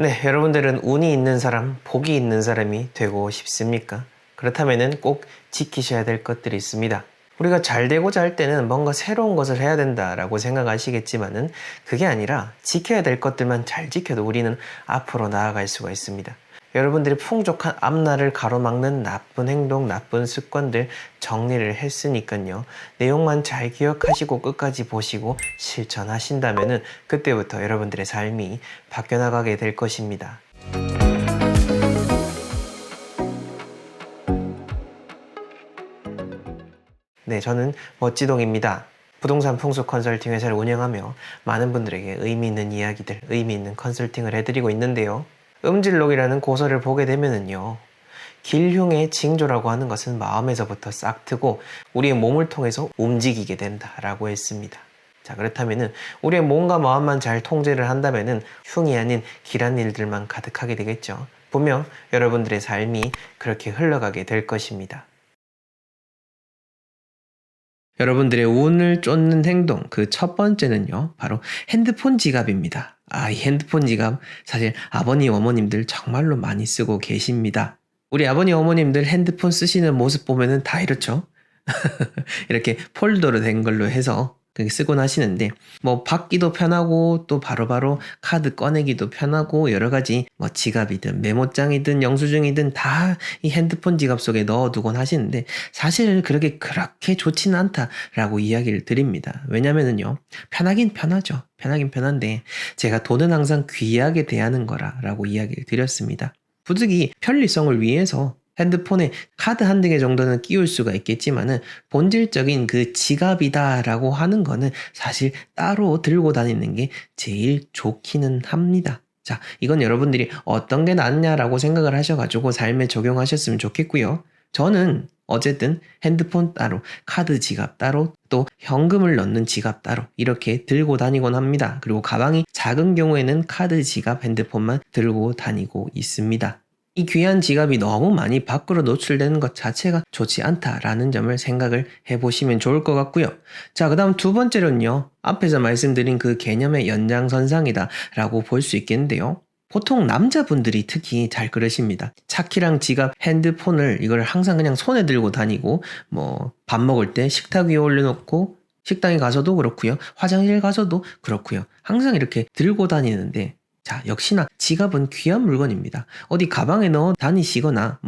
네, 여러분들은 운이 있는 사람, 복이 있는 사람이 되고 싶습니까? 그렇다면 꼭 지키셔야 될 것들이 있습니다. 우리가 잘 되고자 할 때는 뭔가 새로운 것을 해야 된다라고 생각하시겠지만은 그게 아니라 지켜야 될 것들만 잘 지켜도 우리는 앞으로 나아갈 수가 있습니다. 여러분들이 풍족한 앞날을 가로막는 나쁜 행동, 나쁜 습관들 정리를 했으니까요. 내용만 잘 기억하시고 끝까지 보시고 실천하신다면은 그때부터 여러분들의 삶이 바뀌어 나가게 될 것입니다. 네, 저는 멋지동입니다. 부동산 풍수 컨설팅 회사를 운영하며 많은 분들에게 의미 있는 이야기들, 의미 있는 컨설팅을 해드리고 있는데요. 음질록이라는 고서를 보게 되면은요. 길흉의 징조라고 하는 것은 마음에서부터 싹트고 우리의 몸을 통해서 움직이게 된다라고 했습니다. 자, 그렇다면은 우리의 몸과 마음만 잘 통제를 한다면은 흉이 아닌 길한 일들만 가득하게 되겠죠. 분명 여러분들의 삶이 그렇게 흘러가게 될 것입니다. 여러분들의 운을 쫓는 행동, 그 첫 번째는요, 바로 핸드폰 지갑입니다. 이 핸드폰 지갑, 사실 아버님, 어머님들 정말로 많이 쓰고 계십니다. 우리 아버님, 어머님들 핸드폰 쓰시는 모습 보면은 다 이렇죠? 이렇게 폴더로 된 걸로 해서 그렇게 쓰곤 하시는데, 뭐 받기도 편하고 또 바로바로 카드 꺼내기도 편하고 여러 가지 뭐 지갑이든 메모장이든 영수증이든 다 이 핸드폰 지갑 속에 넣어두곤 하시는데 사실 그렇게 좋지는 않다라고 이야기를 드립니다. 왜냐면은요, 편하긴 편하죠. 편하긴 편한데 제가 돈은 항상 귀하게 대하는 거라고 이야기를 드렸습니다. 부득이 편리성을 위해서 핸드폰에 카드 한두 개 정도는 끼울 수가 있겠지만은 본질적인 그 지갑이다라고 하는 거는 사실 따로 들고 다니는 게 제일 좋기는 합니다. 자, 이건 여러분들이 어떤 게 낫냐라고 생각을 하셔가지고 삶에 적용하셨으면 좋겠고요. 저는 어쨌든 핸드폰 따로, 카드 지갑 따로, 또 현금을 넣는 지갑 따로 이렇게 들고 다니곤 합니다. 그리고 가방이 작은 경우에는 카드 지갑, 핸드폰만 들고 다니고 있습니다. 이 귀한 지갑이 너무 많이 밖으로 노출되는 것 자체가 좋지 않다라는 점을 생각을 해보시면 좋을 것 같고요. 자, 그 다음 두 번째로는요. 앞에서 말씀드린 그 개념의 연장선상이다라고 볼 수 있겠는데요. 보통 남자분들이 특히 잘 그러십니다. 차키랑 지갑, 핸드폰을 이걸 항상 그냥 손에 들고 다니고 뭐 밥 먹을 때 식탁 위에 올려놓고 식당에 가서도 그렇고요. 화장실 가서도 그렇고요. 항상 이렇게 들고 다니는데 자, 역시나 지갑은 귀한 물건입니다. 어디 가방에 넣어 다니시거나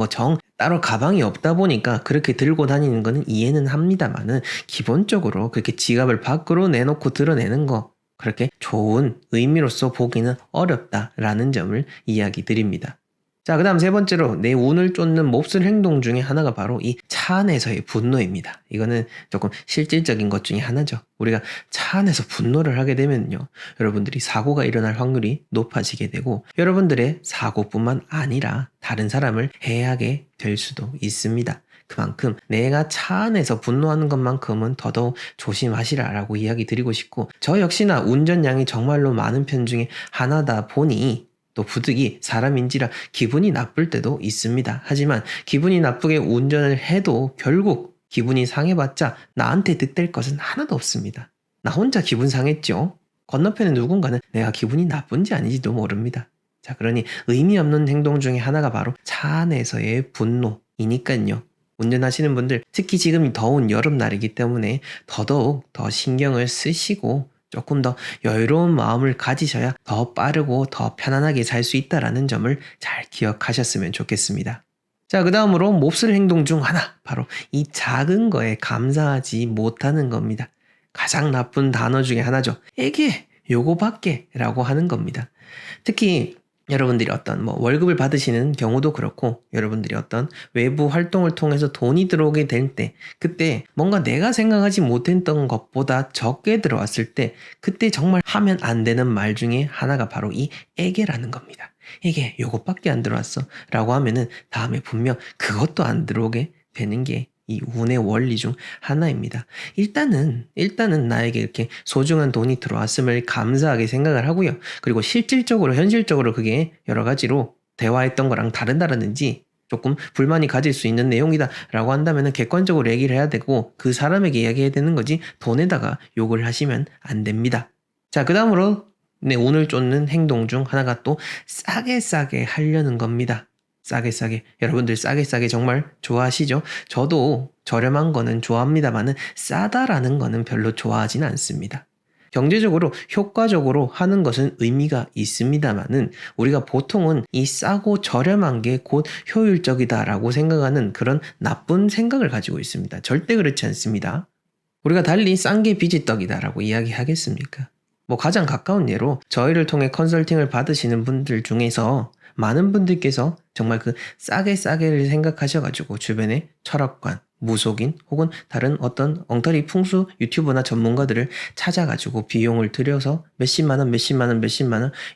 따로 가방이 없다 보니까 그렇게 들고 다니는 거는 이해는 합니다만은 기본적으로 그렇게 지갑을 밖으로 내놓고 드러내는 거 그렇게 좋은 의미로서 보기는 어렵다라는 점을 이야기 드립니다. 자, 그 다음 세 번째로 내 운을 쫓는 몹쓸 행동 중에 하나가 바로 이 차 안에서의 분노입니다. 이거는 조금 실질적인 것 중에 하나죠. 우리가 차 안에서 분노를 하게 되면요. 여러분들이 사고가 일어날 확률이 높아지게 되고 여러분들의 사고뿐만 아니라 다른 사람을 해하게 될 수도 있습니다. 그만큼 내가 차 안에서 분노하는 것만큼은 더더욱 조심하시라라고 이야기 드리고 싶고 저 역시나 운전량이 정말로 많은 편 중에 하나다 보니 또 부득이 사람인지라 기분이 나쁠 때도 있습니다. 하지만 기분이 나쁘게 운전을 해도 결국 기분이 상해봤자 나한테 득될 것은 하나도 없습니다. 나 혼자 기분 상했죠. 건너편에 누군가는 내가 기분이 나쁜지 아닌지도 모릅니다. 자, 그러니 의미 없는 행동 중에 하나가 바로 차 안에서의 분노이니까요. 운전하시는 분들 특히 지금 더운 여름날이기 때문에 더더욱 더 신경을 쓰시고 조금 더 여유로운 마음을 가지셔야 더 빠르고 더 편안하게 살 수 있다는 점을 잘 기억하셨으면 좋겠습니다. 자, 그 다음으로 몹쓸 행동 중 하나, 바로 이 작은 거에 감사하지 못하는 겁니다. 가장 나쁜 단어 중에 하나죠. 에게, 요거밖에 라고 하는 겁니다. 특히 여러분들이 어떤 월급을 받으시는 경우도 그렇고 여러분들이 어떤 외부 활동을 통해서 돈이 들어오게 될 때 그때 뭔가 내가 생각하지 못했던 것보다 적게 들어왔을 때 그때 정말 하면 안 되는 말 중에 하나가 바로 이 에게라는 겁니다. 에게 요것밖에 안 들어왔어 라고 하면은 다음에 분명 그것도 안 들어오게 되는 게 이 운의 원리 중 하나입니다. 일단은 나에게 이렇게 소중한 돈이 들어왔음을 감사하게 생각을 하고요. 그리고 실질적으로 현실적으로 그게 여러 가지로 대화했던 거랑 다르다든지 조금 불만이 가질 수 있는 내용이다 라고 한다면 객관적으로 얘기를 해야 되고 그 사람에게 이야기해야 되는 거지 돈에다가 욕을 하시면 안 됩니다. 자, 그 다음으로 내 운을 쫓는 행동 중 하나가 또 싸게 하려는 겁니다. 싸게. 여러분들 싸게 정말 좋아하시죠? 저도 저렴한 거는 좋아합니다만은 싸다라는 거는 별로 좋아하진 않습니다. 경제적으로 효과적으로 하는 것은 의미가 있습니다만은 우리가 보통은 이 싸고 저렴한 게 곧 효율적이다라고 생각하는 그런 나쁜 생각을 가지고 있습니다. 절대 그렇지 않습니다. 우리가 달리 싼 게 비지떡이다라고 이야기하겠습니까? 뭐 가장 가까운 예로 저희를 통해 컨설팅을 받으시는 분들 중에서 많은 분들께서 정말 그 싸게를 생각하셔가지고 주변에 철학관, 무속인 혹은 다른 어떤 엉터리 풍수 유튜버나 전문가들을 찾아가지고 비용을 들여서 몇십만 원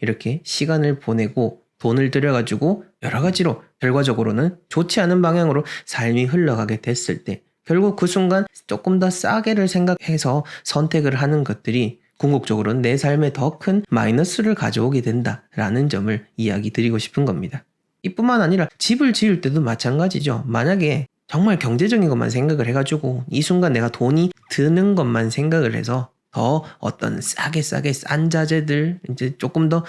이렇게 시간을 보내고 돈을 들여가지고 여러 가지로 결과적으로는 좋지 않은 방향으로 삶이 흘러가게 됐을 때 결국 그 순간 조금 더 싸게를 생각해서 선택을 하는 것들이 궁극적으로는 내 삶에 더 큰 마이너스를 가져오게 된다라는 점을 이야기 드리고 싶은 겁니다. 이뿐만 아니라 집을 지을 때도 마찬가지죠. 만약에 정말 경제적인 것만 생각을 해가지고 이 순간 내가 돈이 드는 것만 생각을 해서 더 어떤 싸게 싼 자재들 이제 조금 더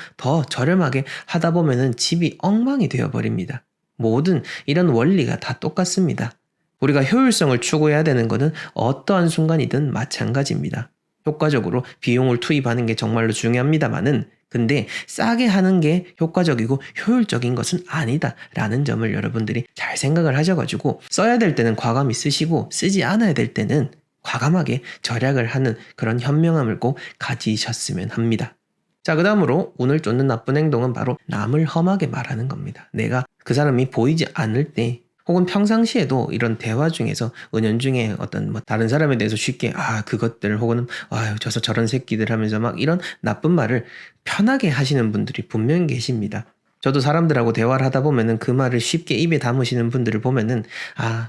저렴하게 하다 보면은 집이 엉망이 되어버립니다. 모든 이런 원리가 다 똑같습니다. 우리가 효율성을 추구해야 되는 것은 어떠한 순간이든 마찬가지입니다. 효과적으로 비용을 투입하는 게 정말로 중요합니다만은 근데 싸게 하는 게 효과적이고 효율적인 것은 아니다라는 점을 여러분들이 잘 생각을 하셔가지고 써야 될 때는 과감히 쓰시고 쓰지 않아야 될 때는 과감하게 절약을 하는 그런 현명함을 꼭 가지셨으면 합니다. 자, 그 다음으로 운을 쫓는 나쁜 행동은 바로 남을 험하게 말하는 겁니다. 내가 그 사람이 보이지 않을 때 혹은 평상시에도 이런 대화 중에서 은연중에 어떤 뭐 다른 사람에 대해서 쉽게 그것들 혹은 저런 새끼들 하면서 막 이런 나쁜 말을 편하게 하시는 분들이 분명히 계십니다. 저도 사람들하고 대화를 하다 보면은 그 말을 쉽게 입에 담으시는 분들을 보면은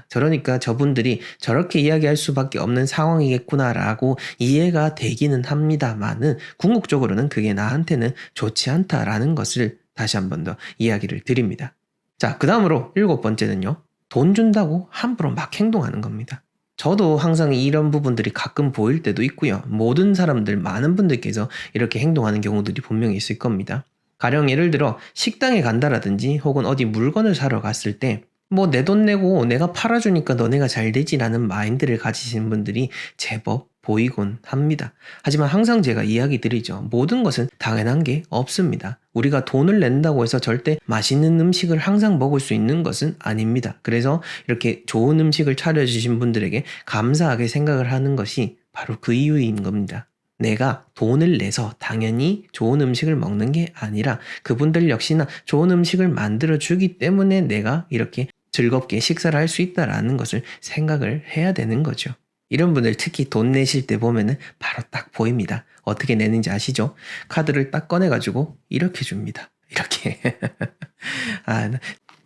저러니까 저분들이 저렇게 이야기할 수밖에 없는 상황이겠구나라고 이해가 되기는 합니다만은 궁극적으로는 그게 나한테는 좋지 않다라는 것을 다시 한 번 더 이야기를 드립니다. 자, 그 다음으로 7번째는요. 돈 준다고 함부로 막 행동하는 겁니다. 저도 항상 이런 부분들이 가끔 보일 때도 있고요. 모든 사람들, 많은 분들께서 이렇게 행동하는 경우들이 분명히 있을 겁니다. 가령 예를 들어 식당에 간다라든지 혹은 어디 물건을 사러 갔을 때 뭐 내 돈 내고 내가 팔아주니까 너네가 잘 되지라는 마인드를 가지신 분들이 제법 보이곤 합니다. 하지만 항상 제가 이야기 드리죠. 모든 것은 당연한 게 없습니다. 우리가 돈을 낸다고 해서 절대 맛있는 음식을 항상 먹을 수 있는 것은 아닙니다. 그래서 이렇게 좋은 음식을 차려주신 분들에게 감사하게 생각을 하는 것이 바로 그 이유인 겁니다. 내가 돈을 내서 당연히 좋은 음식을 먹는 게 아니라 그분들 역시나 좋은 음식을 만들어주기 때문에 내가 이렇게 즐겁게 식사를 할 수 있다라는 것을 생각을 해야 되는 거죠. 이런 분들 특히 돈 내실 때 보면은 바로 딱 보입니다. 어떻게 내는지 아시죠? 카드를 딱 꺼내가지고 이렇게 줍니다. 이렇게.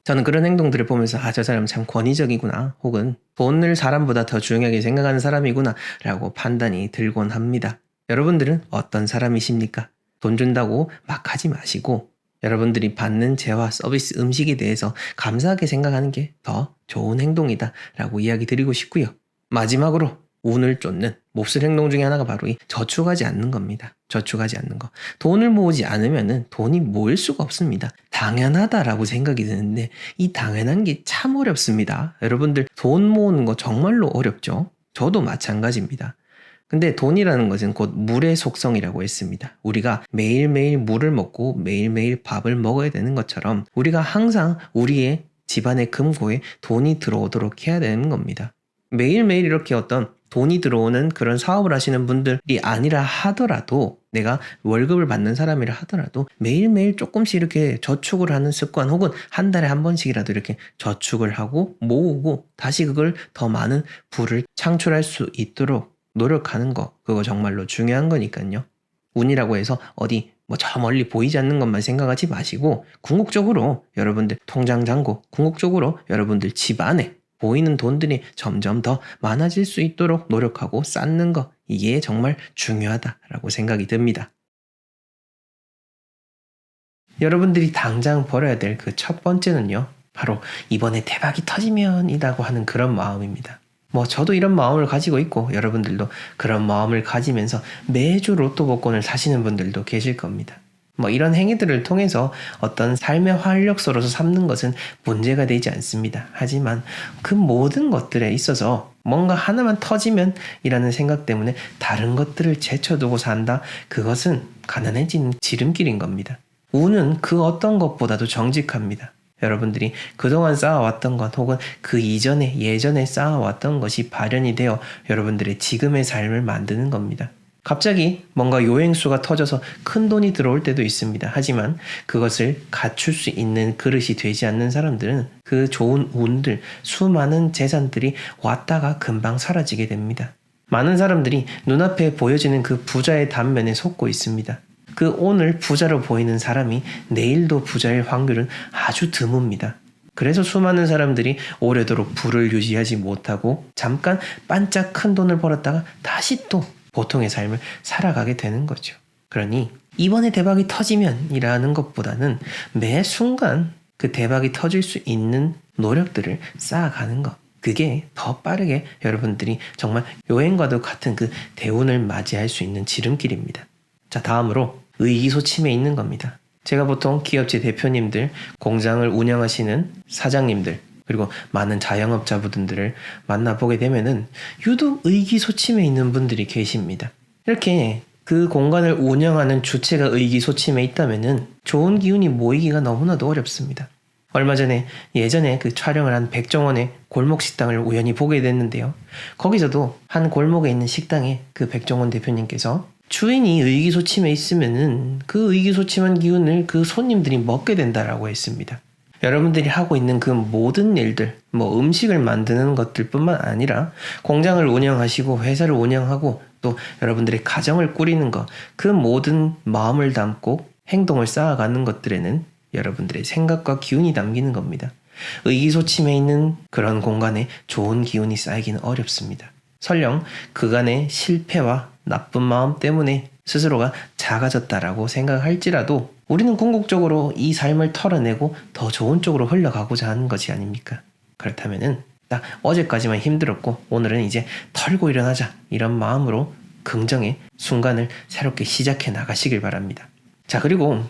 저는 그런 행동들을 보면서 저 사람 참 권위적이구나 혹은 돈을 사람보다 더 중요하게 생각하는 사람이구나 라고 판단이 들곤 합니다. 여러분들은 어떤 사람이십니까? 돈 준다고 막 하지 마시고 여러분들이 받는 재화, 서비스, 음식에 대해서 감사하게 생각하는 게 더 좋은 행동이다 라고 이야기 드리고 싶고요. 마지막으로 운을 쫓는 몹쓸 행동 중에 하나가 바로 이 저축하지 않는 겁니다. 저축하지 않는 거. 돈을 모으지 않으면 돈이 모일 수가 없습니다. 당연하다라고 생각이 드는데 이 당연한 게 참 어렵습니다. 여러분들 돈 모으는 거 정말로 어렵죠? 저도 마찬가지입니다. 근데 돈이라는 것은 곧 물의 속성이라고 했습니다. 우리가 매일매일 물을 먹고 매일매일 밥을 먹어야 되는 것처럼 우리가 항상 우리의 집안의 금고에 돈이 들어오도록 해야 되는 겁니다. 매일매일 이렇게 어떤 돈이 들어오는 그런 사업을 하시는 분들이 아니라 하더라도 내가 월급을 받는 사람이라 하더라도 매일매일 조금씩 이렇게 저축을 하는 습관 혹은 한 달에 한 번씩이라도 이렇게 저축을 하고 모으고 다시 그걸 더 많은 부를 창출할 수 있도록 노력하는 거 그거 정말로 중요한 거니까요. 운이라고 해서 어디 뭐 저 멀리 보이지 않는 것만 생각하지 마시고 궁극적으로 여러분들 통장 잔고 궁극적으로 여러분들 집안에 보이는 돈들이 점점 더 많아질 수 있도록 노력하고 쌓는 거 이게 정말 중요하다라고 생각이 듭니다. 여러분들이 당장 버려야 될 그 첫 번째는요. 바로 이번에 대박이 터지면 이라고 하는 그런 마음입니다. 뭐 저도 이런 마음을 가지고 있고 여러분들도 그런 마음을 가지면서 매주 로또 복권을 사시는 분들도 계실 겁니다. 뭐 이런 행위들을 통해서 어떤 삶의 활력소로서 삼는 것은 문제가 되지 않습니다. 하지만 그 모든 것들에 있어서 뭔가 하나만 터지면 이라는 생각 때문에 다른 것들을 제쳐두고 산다. 그것은 가난해지는 지름길인 겁니다. 운은 그 어떤 것보다도 정직합니다. 여러분들이 그동안 쌓아왔던 것 혹은 그 이전에 예전에 쌓아왔던 것이 발현이 되어 여러분들의 지금의 삶을 만드는 겁니다. 갑자기 뭔가 요행수가 터져서 큰 돈이 들어올 때도 있습니다. 하지만 그것을 갖출 수 있는 그릇이 되지 않는 사람들은 그 좋은 운들, 수많은 재산들이 왔다가 금방 사라지게 됩니다. 많은 사람들이 눈앞에 보여지는 그 부자의 단면에 속고 있습니다. 그 오늘 부자로 보이는 사람이 내일도 부자일 확률은 아주 드뭅니다. 그래서 수많은 사람들이 오래도록 부를 유지하지 못하고 잠깐 반짝 큰 돈을 벌었다가 다시 또 보통의 삶을 살아가게 되는 거죠. 그러니 이번에 대박이 터지면 이라는 것보다는 매 순간 그 대박이 터질 수 있는 노력들을 쌓아가는 것. 그게 더 빠르게 여러분들이 정말 여행과도 같은 그 대운을 맞이할 수 있는 지름길입니다. 자, 다음으로 의기소침해 있는 겁니다. 제가 보통 기업체 대표님들, 공장을 운영하시는 사장님들, 그리고 많은 자영업자분들을 만나보게 되면은 유독 의기소침해 있는 분들이 계십니다. 이렇게 그 공간을 운영하는 주체가 의기소침해 있다면은 좋은 기운이 모이기가 너무나도 어렵습니다. 얼마 전에 예전에 그 촬영을 한 백종원의 골목 식당을 우연히 보게 됐는데요. 거기서도 한 골목에 있는 식당에 그 백종원 대표님께서 주인이 의기소침해 있으면은 그 의기소침한 기운을 그 손님들이 먹게 된다라고 했습니다. 여러분들이 하고 있는 그 모든 일들, 뭐 음식을 만드는 것들뿐만 아니라 공장을 운영하시고 회사를 운영하고 또 여러분들의 가정을 꾸리는 것, 그 모든 마음을 담고 행동을 쌓아가는 것들에는 여러분들의 생각과 기운이 담기는 겁니다. 의기소침해 있는 그런 공간에 좋은 기운이 쌓이기는 어렵습니다. 설령 그간의 실패와 나쁜 마음 때문에 스스로가 작아졌다라고 생각할지라도 우리는 궁극적으로 이 삶을 털어내고 더 좋은 쪽으로 흘러가고자 하는 것이 아닙니까? 그렇다면은 딱 어제까지만 힘들었고 오늘은 이제 털고 일어나자, 이런 마음으로 긍정의 순간을 새롭게 시작해 나가시길 바랍니다. 자, 그리고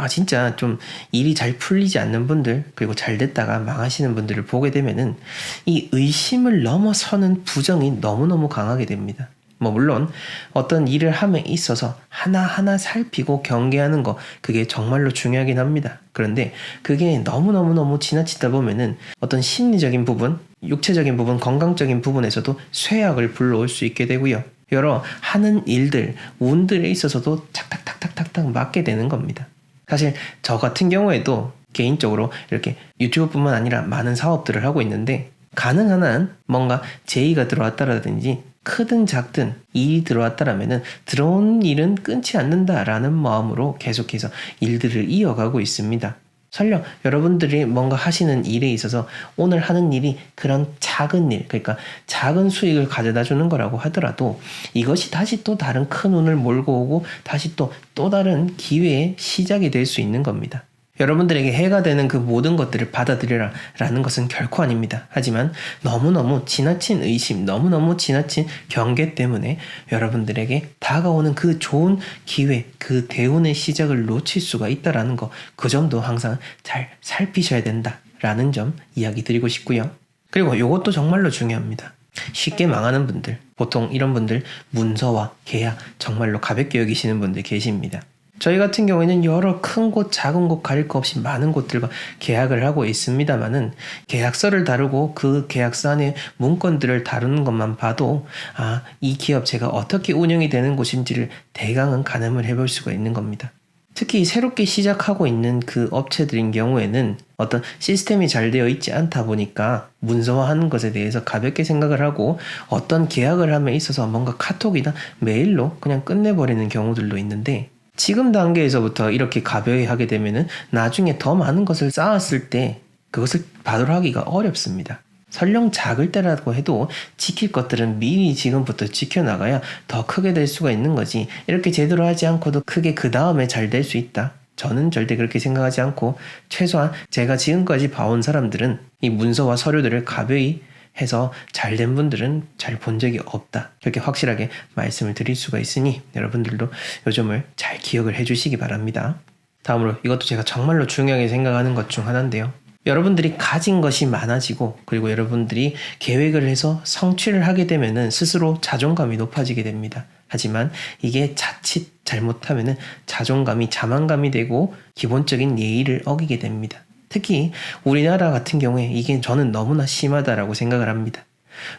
진짜 좀 일이 잘 풀리지 않는 분들, 그리고 잘 됐다가 망하시는 분들을 보게 되면은 이 의심을 넘어서는 부정이 너무너무 강하게 됩니다. 뭐 물론 어떤 일을 함에 있어서 하나하나 살피고 경계하는 거, 그게 정말로 중요하긴 합니다. 그런데 그게 너무너무 지나치다 보면은 어떤 심리적인 부분, 육체적인 부분, 건강적인 부분에서도 쇠약을 불러올 수 있게 되고요. 여러 하는 일들, 운들에 있어서도 탁탁탁탁탁탁 맞게 되는 겁니다. 사실 저 같은 경우에도 개인적으로 이렇게 유튜브뿐만 아니라 많은 사업들을 하고 있는데, 가능한 한 뭔가 제의가 들어왔다라든지 크든 작든 일이 들어왔다라면은 들어온 일은 끊지 않는다라는 마음으로 계속해서 일들을 이어가고 있습니다. 설령 여러분들이 뭔가 하시는 일에 있어서 오늘 하는 일이 그런 작은 일, 그러니까 작은 수익을 가져다 주는 거라고 하더라도 이것이 다시 또 다른 큰 운을 몰고 오고 다시 또 다른 기회의 시작이 될 수 있는 겁니다. 여러분들에게 해가 되는 그 모든 것들을 받아들여라 라는 것은 결코 아닙니다. 하지만 너무너무 지나친 의심, 너무너무 지나친 경계 때문에 여러분들에게 다가오는 그 좋은 기회, 그 대운의 시작을 놓칠 수가 있다라는 거, 그 점도 항상 잘 살피셔야 된다라는 점 이야기 드리고 싶고요. 그리고 이것도 정말로 중요합니다. 쉽게 망하는 분들, 보통 이런 분들 문서와 계약 정말로 가볍게 여기시는 분들 계십니다. 저희 같은 경우에는 여러 큰 곳, 작은 곳 가릴 거 없이 많은 곳들과 계약을 하고 있습니다만은 계약서를 다루고 그 계약서 안에 문건들을 다루는 것만 봐도 이 기업체가 어떻게 운영이 되는 곳인지를 대강은 가늠을 해볼 수가 있는 겁니다. 특히 새롭게 시작하고 있는 그 업체들인 경우에는 어떤 시스템이 잘 되어 있지 않다 보니까 문서화하는 것에 대해서 가볍게 생각을 하고 어떤 계약을 함에 있어서 뭔가 카톡이나 메일로 그냥 끝내버리는 경우들도 있는데, 지금 단계에서부터 이렇게 가벼이 하게 되면은 나중에 더 많은 것을 쌓았을 때 그것을 바로 하기가 어렵습니다. 설령 작을 때라고 해도 지킬 것들은 미리 지금부터 지켜나가야 더 크게 될 수가 있는 거지, 이렇게 제대로 하지 않고도 크게 그 다음에 잘 될 수 있다. 저는 절대 그렇게 생각하지 않고 최소한 제가 지금까지 봐온 사람들은 이 문서와 서류들을 가벼이 해서 잘된 분들은 잘 본 적이 없다. 그렇게 확실하게 말씀을 드릴 수가 있으니 여러분들도 요 점을 잘 기억을 해주시기 바랍니다. 다음으로 이것도 제가 정말로 중요하게 생각하는 것 중 하나인데요. 여러분들이 가진 것이 많아지고 그리고 여러분들이 계획을 해서 성취를 하게 되면은 스스로 자존감이 높아지게 됩니다. 하지만 이게 자칫 잘못하면은 자존감이 자만감이 되고 기본적인 예의를 어기게 됩니다. 특히 우리나라 같은 경우에 이게 저는 너무나 심하다라고 생각을 합니다.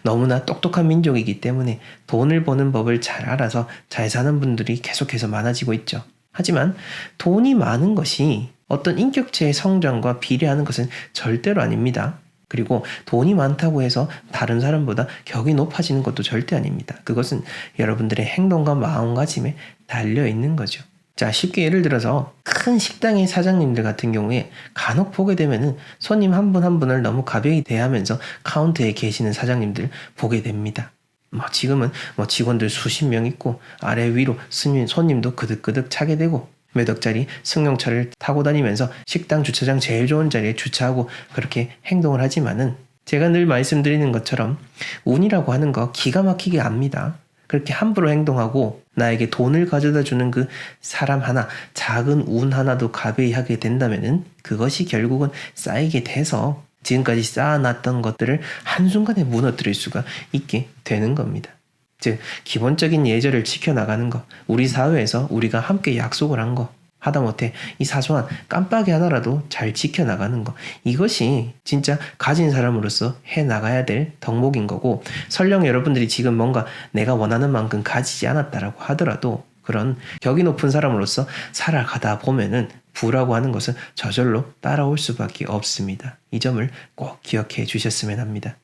너무나 똑똑한 민족이기 때문에 돈을 버는 법을 잘 알아서 잘 사는 분들이 계속해서 많아지고 있죠. 하지만 돈이 많은 것이 어떤 인격체의 성장과 비례하는 것은 절대로 아닙니다. 그리고 돈이 많다고 해서 다른 사람보다 격이 높아지는 것도 절대 아닙니다. 그것은 여러분들의 행동과 마음가짐에 달려 있는 거죠. 자, 쉽게 예를 들어서 큰 식당의 사장님들 같은 경우에 간혹 보게 되면은 손님 한 분 한 분을 너무 가벼이 대하면서 카운터에 계시는 사장님들 보게 됩니다. 지금은 직원들 수십 명 있고 아래 위로 손님도 그득그득 차게 되고 몇 억짜리 승용차를 타고 다니면서 식당 주차장 제일 좋은 자리에 주차하고 그렇게 행동을 하지만은 제가 늘 말씀드리는 것처럼 운이라고 하는 거 기가 막히게 압니다. 그렇게 함부로 행동하고 나에게 돈을 가져다 주는 그 사람 하나, 작은 운 하나도 가벼이 하게 된다면은 그것이 결국은 쌓이게 돼서 지금까지 쌓아놨던 것들을 한순간에 무너뜨릴 수가 있게 되는 겁니다. 즉 기본적인 예절을 지켜나가는 거, 우리 사회에서 우리가 함께 약속을 한 거, 하다못해 이 사소한 깜빡이 하나라도 잘 지켜나가는 거, 이것이 진짜 가진 사람으로서 해나가야 될 덕목인 거고, 설령 여러분들이 지금 뭔가 내가 원하는 만큼 가지지 않았다라고 하더라도 그런 격이 높은 사람으로서 살아가다 보면은 부라고 하는 것은 저절로 따라올 수밖에 없습니다. 이 점을 꼭 기억해 주셨으면 합니다.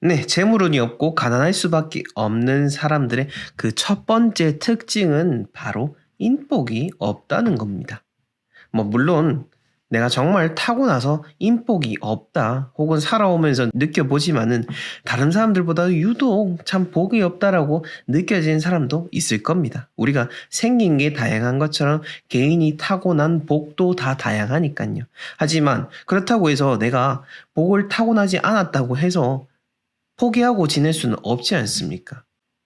네, 재물운이 없고 가난할 수밖에 없는 사람들의 그 첫 번째 특징은 바로 인복이 없다는 겁니다. 물론 내가 정말 타고나서 인복이 없다 혹은 살아오면서 느껴보지만은 다른 사람들보다 유독 참 복이 없다라고 느껴지는 사람도 있을 겁니다. 우리가 생긴 게 다양한 것처럼 개인이 타고난 복도 다 다양하니까요. 하지만 그렇다고 해서 내가 복을 타고나지 않았다고 해서 포기하고 지낼 수는 없지 않습니까?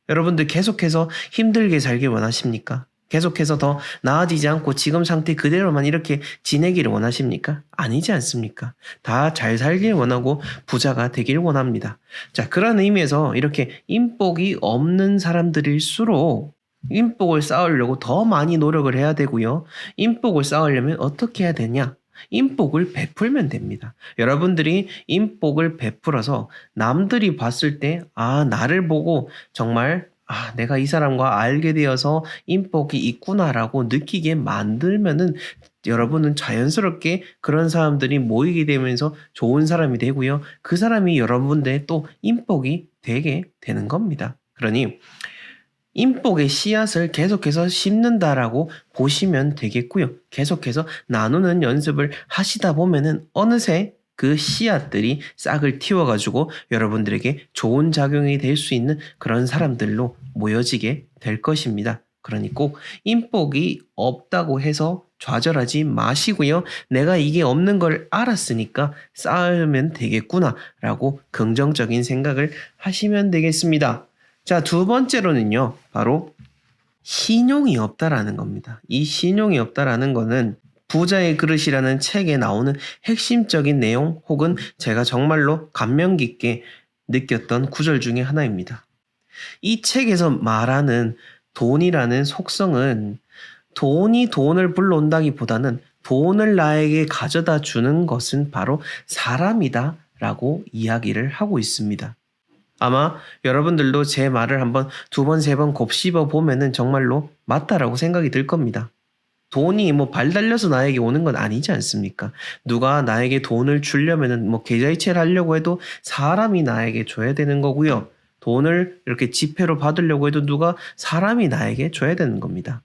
여러분들 계속해서 힘들게 살길 원하십니까? 계속해서 더 나아지지 않고 지금 상태 그대로만 이렇게 지내기를 원하십니까? 아니지 않습니까? 다 잘 살길 원하고 부자가 되길 원합니다. 자, 그런 의미에서 이렇게 인복이 없는 사람들일수록 인복을 쌓으려고 더 많이 노력을 해야 되고요. 인복을 쌓으려면 어떻게 해야 되냐? 인복을 베풀면 됩니다. 여러분들이 인복을 베풀어서 남들이 봤을 때 나를 보고 정말 내가 이 사람과 알게 되어서 인복이 있구나라고 느끼게 만들면은 여러분은 자연스럽게 그런 사람들이 모이게 되면서 좋은 사람이 되고요. 그 사람이 여러분들의 또 인복이 되게 되는 겁니다. 그러니 인복의 씨앗을 계속해서 심는다라고 보시면 되겠고요. 계속해서 나누는 연습을 하시다 보면은 어느새 그 씨앗들이 싹을 틔워가지고 여러분들에게 좋은 작용이 될 수 있는 그런 사람들로 모여지게 될 것입니다. 그러니 꼭 인복이 없다고 해서 좌절하지 마시고요. 내가 이게 없는 걸 알았으니까 쌓으면 되겠구나라고 긍정적인 생각을 하시면 되겠습니다. 자, 두 번째로는요, 바로 신용이 없다라는 겁니다. 이 신용이 없다라는 거는 부자의 그릇이라는 책에 나오는 핵심적인 내용 혹은 제가 정말로 감명 깊게 느꼈던 구절 중에 하나입니다. 이 책에서 말하는 돈이라는 속성은 돈이 돈을 불러온다기보다는 돈을 나에게 가져다 주는 것은 바로 사람이다 라고 이야기를 하고 있습니다. 아마 여러분들도 제 말을 한번 두 번, 세 번 곱씹어 보면은 정말로 맞다라고 생각이 들 겁니다. 돈이 발 달려서 나에게 오는 건 아니지 않습니까? 누가 나에게 돈을 주려면은 계좌이체를 하려고 해도 사람이 나에게 줘야 되는 거고요. 돈을 이렇게 지폐로 받으려고 해도 사람이 나에게 줘야 되는 겁니다.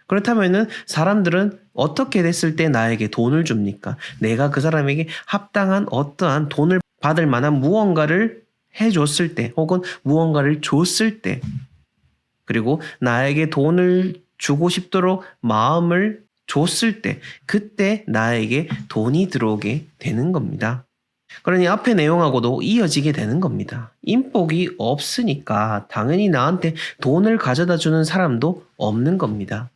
그렇다면은 사람들은 어떻게 됐을 때 나에게 돈을 줍니까? 내가 그 사람에게 합당한 어떠한 돈을 받을 만한 무언가를 해줬을 때 혹은 무언가를 줬을 때 그리고 나에게 돈을 주고 싶도록 마음을 줬을 때 그때 나에게 돈이 들어오게 되는 겁니다. 그러니 앞의 내용하고도 이어지게 되는 겁니다. 인복이 없으니까 당연히 나한테 돈을 가져다 주는 사람도 없는 겁니다.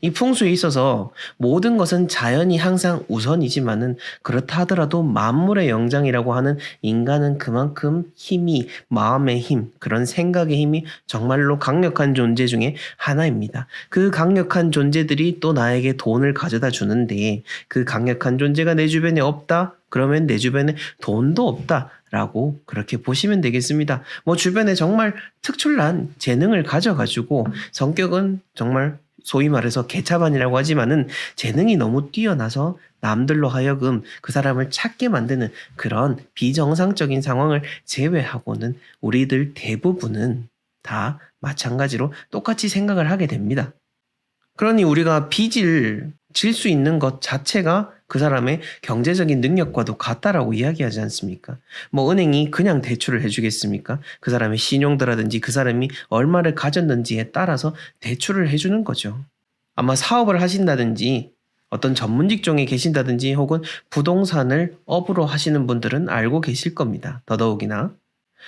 이 풍수에 있어서 모든 것은 자연이 항상 우선이지만은 그렇다 하더라도 만물의 영장이라고 하는 인간은 그만큼 힘이, 마음의 힘, 그런 생각의 힘이 정말로 강력한 존재 중에 하나입니다. 그 강력한 존재들이 또 나에게 돈을 가져다 주는데 그 강력한 존재가 내 주변에 없다? 그러면 내 주변에 돈도 없다. 라고 그렇게 보시면 되겠습니다. 뭐 주변에 정말 특출난 재능을 가져가지고 성격은 정말 소위 말해서 개차반이라고 하지만은 재능이 너무 뛰어나서 남들로 하여금 그 사람을 찾게 만드는 그런 비정상적인 상황을 제외하고는 우리들 대부분은 다 마찬가지로 똑같이 생각을 하게 됩니다. 그러니 우리가 빚을 질 수 있는 것 자체가 그 사람의 경제적인 능력과도 같다라고 이야기하지 않습니까? 뭐 은행이 그냥 대출을 해주겠습니까? 그 사람의 신용도라든지 그 사람이 얼마를 가졌는지에 따라서 대출을 해주는 거죠. 아마 사업을 하신다든지 어떤 전문 직종에 계신다든지 혹은 부동산을 업으로 하시는 분들은 알고 계실 겁니다. 더더욱이나.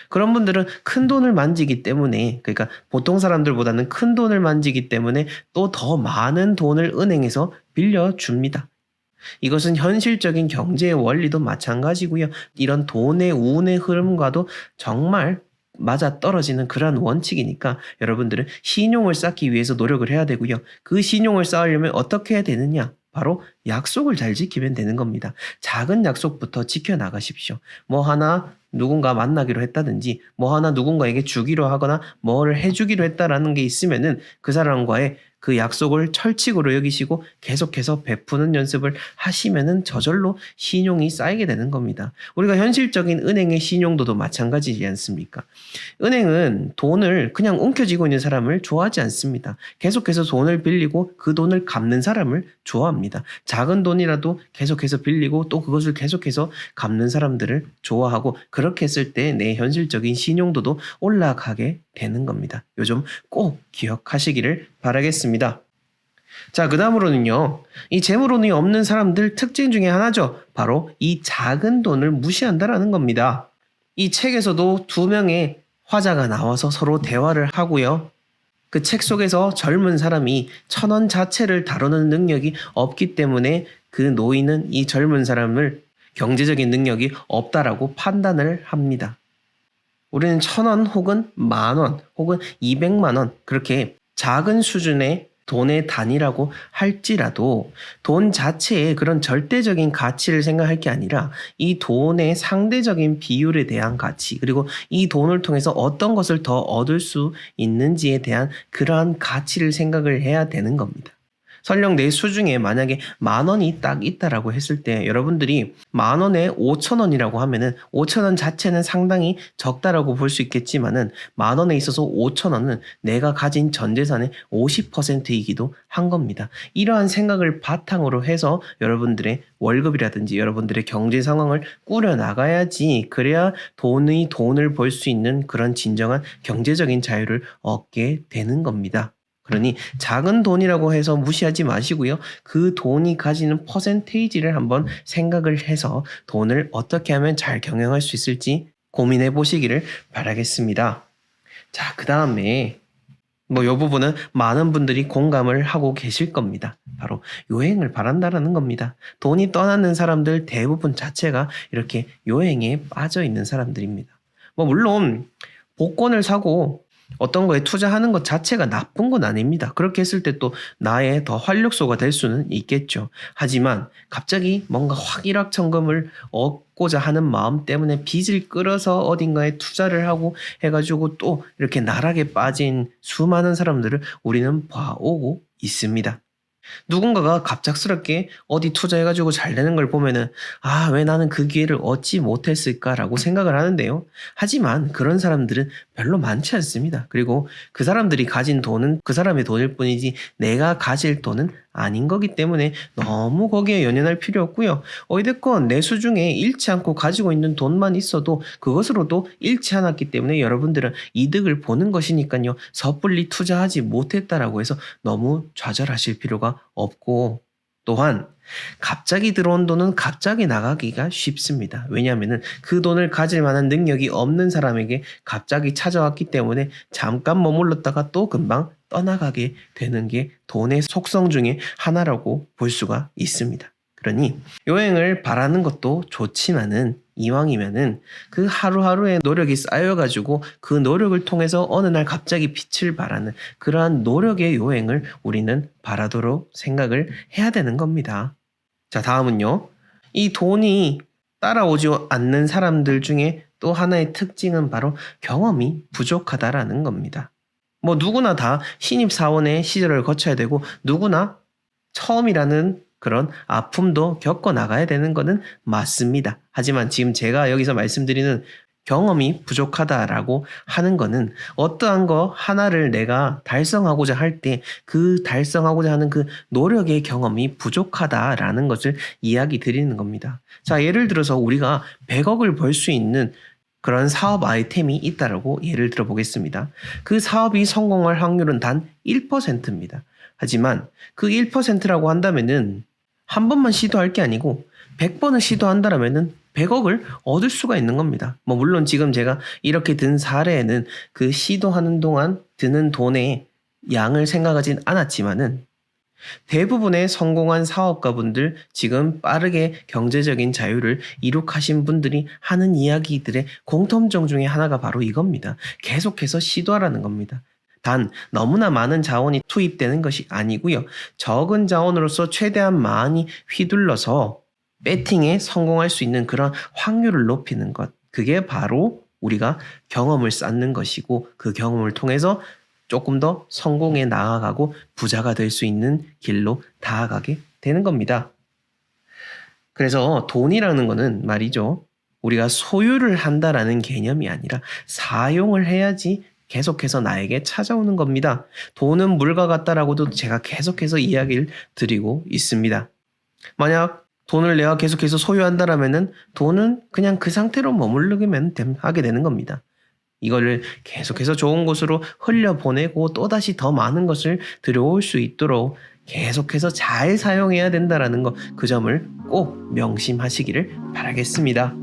그런 분들은 큰 돈을 만지기 때문에, 그러니까 보통 사람들보다는 큰 돈을 만지기 때문에 또 더 많은 돈을 은행에서 빌려줍니다. 이것은 현실적인 경제의 원리도 마찬가지고요. 이런 돈의 운의 흐름과도 정말 맞아떨어지는 그러한 원칙이니까 여러분들은 신용을 쌓기 위해서 노력을 해야 되고요. 그 신용을 쌓으려면 어떻게 해야 되느냐? 바로 약속을 잘 지키면 되는 겁니다. 작은 약속부터 지켜나가십시오. 뭐 하나 누군가 만나기로 했다든지 뭐 하나 누군가에게 주기로 하거나 뭐를 해주기로 했다라는 게 있으면은 그 사람과의 그 약속을 철칙으로 여기시고 계속해서 베푸는 연습을 하시면은 저절로 신용이 쌓이게 되는 겁니다. 우리가 현실적인 은행의 신용도도 마찬가지지 않습니까? 은행은 돈을 그냥 움켜쥐고 있는 사람을 좋아하지 않습니다. 계속해서 돈을 빌리고 그 돈을 갚는 사람을 좋아합니다. 작은 돈이라도 계속해서 빌리고 또 그것을 계속해서 갚는 사람들을 좋아하고 그렇게 했을 때 내 현실적인 신용도도 올라가게 되는 겁니다. 요즘 꼭 기억하시기를 바라겠습니다. 자, 그 다음으로는요. 이 재물운이 없는 사람들 특징 중에 하나죠. 바로 이 작은 돈을 무시한다라는 겁니다. 이 책에서도 두 명의 화자가 나와서 서로 대화를 하고요. 그 책 속에서 젊은 사람이 1,000원 자체를 다루는 능력이 없기 때문에 그 노인은 이 젊은 사람을 경제적인 능력이 없다라고 판단을 합니다. 우리는 1,000원 혹은 10,000원 혹은 200만 원 그렇게 작은 수준의 돈의 단위라고 할지라도 돈 자체의 그런 절대적인 가치를 생각할 게 아니라 이 돈의 상대적인 비율에 대한 가치 그리고 이 돈을 통해서 어떤 것을 더 얻을 수 있는지에 대한 그러한 가치를 생각을 해야 되는 겁니다. 설령 내 수중에 만약에 10,000원이 딱 있다라고 했을 때 여러분들이 10,000원에 5,000원이라고 하면은 5,000원 자체는 상당히 적다라고 볼 수 있겠지만은 10,000원에 있어서 5,000원은 내가 가진 전 재산의 50%이기도 한 겁니다. 이러한 생각을 바탕으로 해서 여러분들의 월급이라든지 여러분들의 경제 상황을 꾸려 나가야지 그래야 돈을 벌 수 있는 그런 진정한 경제적인 자유를 얻게 되는 겁니다. 그러니 작은 돈이라고 해서 무시하지 마시고요. 그 돈이 가지는 퍼센테이지를 한번 생각을 해서 돈을 어떻게 하면 잘 경영할 수 있을지 고민해 보시기를 바라겠습니다. 자, 그 다음에 이 부분은 많은 분들이 공감을 하고 계실 겁니다. 바로 여행을 바란다라는 겁니다. 돈이 떠나는 사람들 대부분 자체가 이렇게 여행에 빠져 있는 사람들입니다. 물론 복권을 사고 어떤 거에 투자하는 것 자체가 나쁜 건 아닙니다. 그렇게 했을 때 또 나의 더 활력소가 될 수는 있겠죠. 하지만 갑자기 뭔가 확 일확천금을 얻고자 하는 마음 때문에 빚을 끌어서 어딘가에 투자를 하고 해가지고 또 이렇게 나락에 빠진 수많은 사람들을 우리는 봐오고 있습니다. 누군가가 갑작스럽게 어디 투자해가지고 잘 되는 걸 보면은 왜 나는 그 기회를 얻지 못했을까라고 생각을 하는데요. 하지만 그런 사람들은 별로 많지 않습니다. 그리고 그 사람들이 가진 돈은 그 사람의 돈일 뿐이지 내가 가질 돈은 아닌 거기 때문에 너무 거기에 연연할 필요 없고요. 어찌됐건 내 수중에 잃지 않고 가지고 있는 돈만 있어도 그것으로도 잃지 않았기 때문에 여러분들은 이득을 보는 것이니까요. 섣불리 투자하지 못했다라고 해서 너무 좌절하실 필요가 없고 또한 갑자기 들어온 돈은 갑자기 나가기가 쉽습니다. 왜냐하면 그 돈을 가질 만한 능력이 없는 사람에게 갑자기 찾아왔기 때문에 잠깐 머물렀다가 또 금방 떠나가게 되는 게 돈의 속성 중에 하나라고 볼 수가 있습니다. 그러니 여행을 바라는 것도 좋지만은 이왕이면은 그 하루하루의 노력이 쌓여가지고 그 노력을 통해서 어느 날 갑자기 빛을 발하는 그러한 노력의 여행을 우리는 바라도록 생각을 해야 되는 겁니다. 자, 다음은요. 이 돈이 따라오지 않는 사람들 중에 또 하나의 특징은 바로 경험이 부족하다라는 겁니다. 뭐 누구나 다 신입사원의 시절을 거쳐야 되고 누구나 처음이라는 그런 아픔도 겪어 나가야 되는 것은 맞습니다. 하지만 지금 제가 여기서 말씀드리는 경험이 부족하다라고 하는 거는 어떠한 거 하나를 내가 달성하고자 할 때 그 달성하고자 하는 그 노력의 경험이 부족하다라는 것을 이야기 드리는 겁니다. 자, 예를 들어서 우리가 100억을 벌 수 있는 그런 사업 아이템이 있다라고 예를 들어 보겠습니다. 그 사업이 성공할 확률은 단 1%입니다. 하지만 그 1%라고 한다면은 한 번만 시도할 게 아니고 100번을 시도한다라면은 100억을 얻을 수가 있는 겁니다. 뭐 물론 지금 제가 이렇게 든 사례에는 그 시도하는 동안 드는 돈의 양을 생각하진 않았지만은 대부분의 성공한 사업가분들 지금 빠르게 경제적인 자유를 이룩하신 분들이 하는 이야기들의 공통점 중에 하나가 바로 이겁니다. 계속해서 시도하라는 겁니다. 단 너무나 많은 자원이 투입되는 것이 아니고요. 적은 자원으로서 최대한 많이 휘둘러서 배팅에 성공할 수 있는 그런 확률을 높이는 것. 그게 바로 우리가 경험을 쌓는 것이고 그 경험을 통해서 조금 더 성공에 나아가고 부자가 될 수 있는 길로 다가가게 되는 겁니다. 그래서 돈이라는 거는 말이죠. 우리가 소유를 한다라는 개념이 아니라 사용을 해야지 계속해서 나에게 찾아오는 겁니다. 돈은 물과 같다라고도 제가 계속해서 이야기를 드리고 있습니다. 만약 돈을 내가 계속해서 소유한다라면은 돈은 그냥 그 상태로 머무르기만 하게 되는 겁니다. 이거를 계속해서 좋은 곳으로 흘려보내고 또다시 더 많은 것을 들여올 수 있도록 계속해서 잘 사용해야 된다라는 거, 그 점을 꼭 명심하시기를 바라겠습니다.